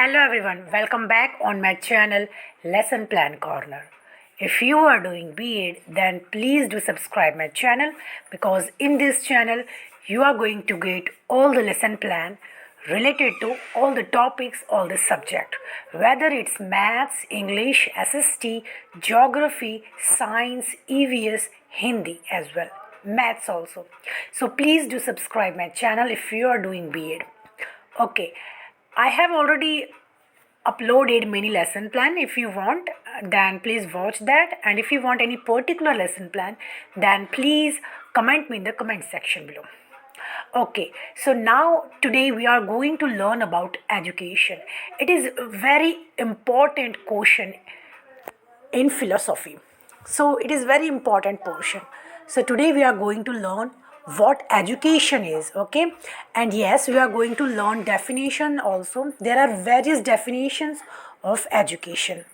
Hello everyone, welcome back on my channel Lesson Plan Corner. If you are doing B.Ed, then please do subscribe my channel because in this channel you are going to get all the lesson plan related to all the topics, all the subject, whether it's maths, English, SST, geography, science, EVS, Hindi as well, maths also. So please do subscribe my channel if you are doing B.Ed. Okay, I have already uploaded many lesson plan. If you want, then please watch that, and if you want any particular lesson plan, then please comment me in the comment section below. Okay, so now today we are going to learn about education. It is a very important question in philosophy, so it is very important portion. So today we are going to learn what education is. Okay, and yes, we are going to learn definition also. There are various definitions of education,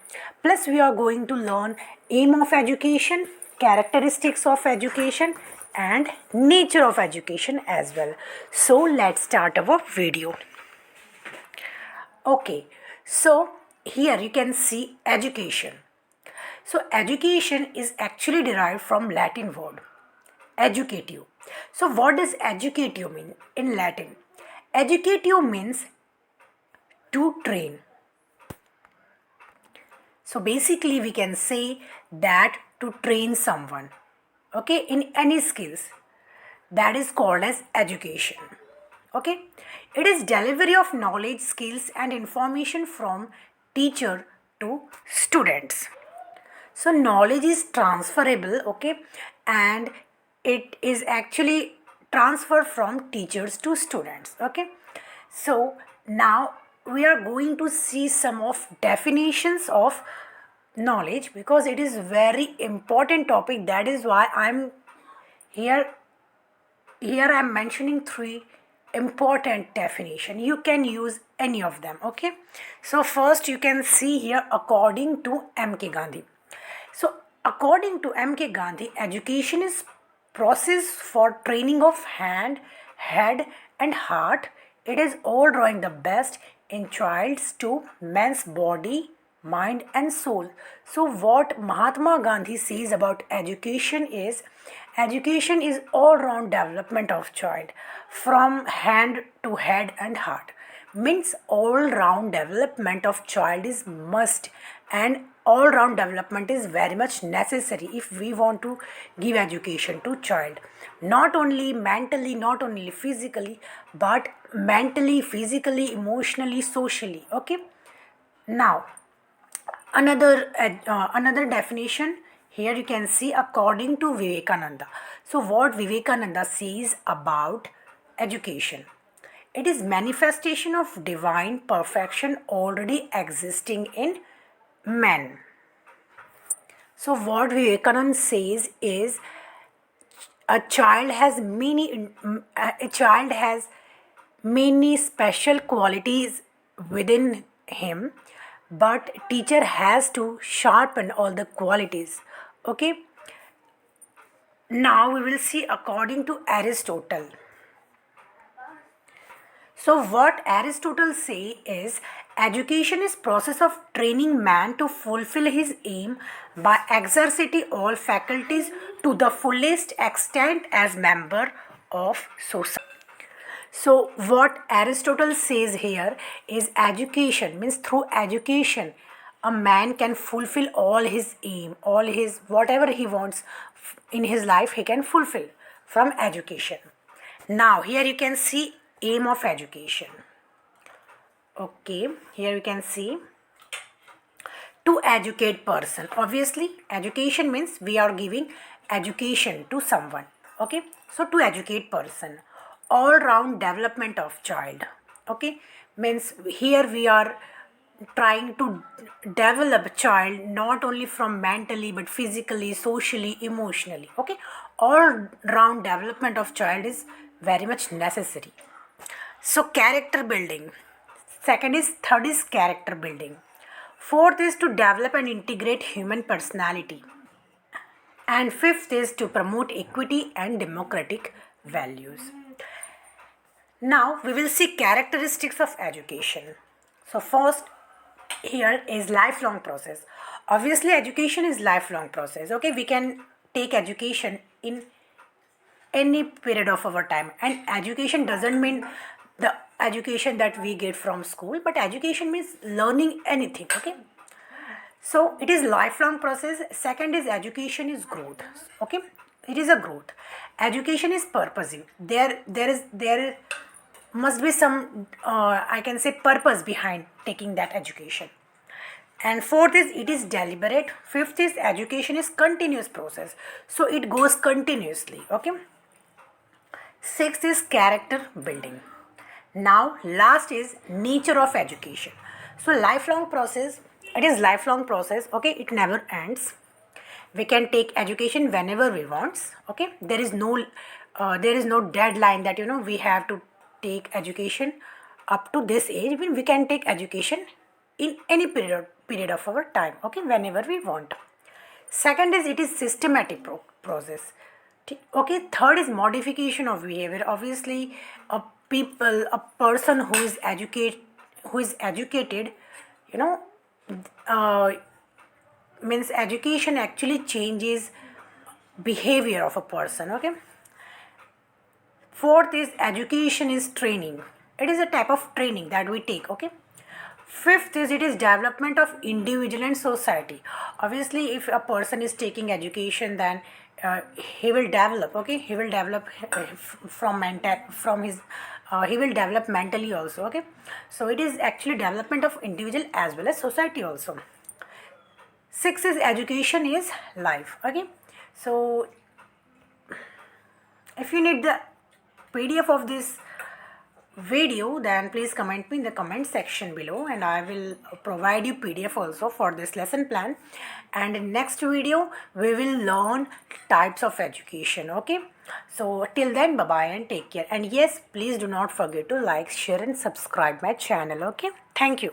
plus we are going to learn aim of education, characteristics of education, and nature of education as well. So let's start our video. Okay, so here you can see education. So education is actually derived from Latin word educatio. So what does educatio mean in Latin? Educatio means to train. So basically we can say that to train someone, okay, in any skills, that is called as education. Okay, it is delivery of knowledge, skills and information from teacher to students. So knowledge is transferable, okay, and it is actually transferred from teachers to students. Okay, so now we are going to see some of definitions of knowledge because it is very important topic. That is why I'm here I'm mentioning three important definition. You can use any of them. Okay, so first you can see here according to MK Gandhi. So according to MK Gandhi, education is process for training of hand, head and heart. It is all drawing the best in child's to man's body, mind and soul. So what Mahatma Gandhi says about education is all round development of child from hand to head and heart. Means all round development of child is must, and all round development is very much necessary if we want to give education to child, not only mentally, not only physically, but mentally, physically, emotionally, socially. Okay, now another definition here you can see according to Vivekananda. So what Vivekananda says about education: it is manifestation of divine perfection already existing in man. So what Vivekananda says is a child has many special qualities within him, but teacher has to sharpen all the qualities. Okay, now we will see according to Aristotle. So what Aristotle say is education is process of training man to fulfill his aim by exercising all faculties to the fullest extent as member of society. So what Aristotle says here is education means through education a man can fulfill all his aim, all his whatever he wants in his life he can fulfill from education. Now here you can see aim of education. Okay, here you can see to educate person. Obviously education means we are giving education to someone. Okay, so to educate person, all round development of child. Okay, means here we are trying to develop child not only from mentally but physically, socially, emotionally. Okay, all round development of child is very much necessary. So character building. Third is character building. Fourth is to develop and integrate human personality. And fifth is to promote equity and democratic values. Now we will see characteristics of education. So first here is lifelong process. Obviously education is lifelong process. Okay, we can take education in any period of our time, and education doesn't mean the education that we get from school, but education means learning anything. Okay, so it is lifelong process. Second is education is growth. Okay, it is a growth. Education is purposing. There must be some I can say purpose behind taking that education. And fourth is it is deliberate. Fifth is education is continuous process, so it goes continuously. Okay. Sixth is character building. Now, last is nature of education. So, lifelong process, it is lifelong process, okay, it never ends. We can take education whenever we want, okay. There is no deadline that we have to take education up to this age. I mean, we can take education in any period of our time, okay, whenever we want. Second is it is systematic process. Okay, third is modification of behavior. Obviously, a person who is educated, you know, uh, means education actually changes behavior of a person. Okay. Fourth is education is training. It is a type of training that we take. Okay. Fifth is it is development of individual and society. Obviously, if a person is taking education, then he will develop. Okay, he will develop from his he will develop mentally also. Okay, so it is actually development of individual as well as society also. Six is education is life. Okay, so if you need the PDF of this video, then please comment me in the comment section below, and I will provide you PDF also for this lesson plan. And in next video we will learn types of education. Okay, so till then, bye bye and take care. And yes, please do not forget to like, share and subscribe my channel. Okay, thank you.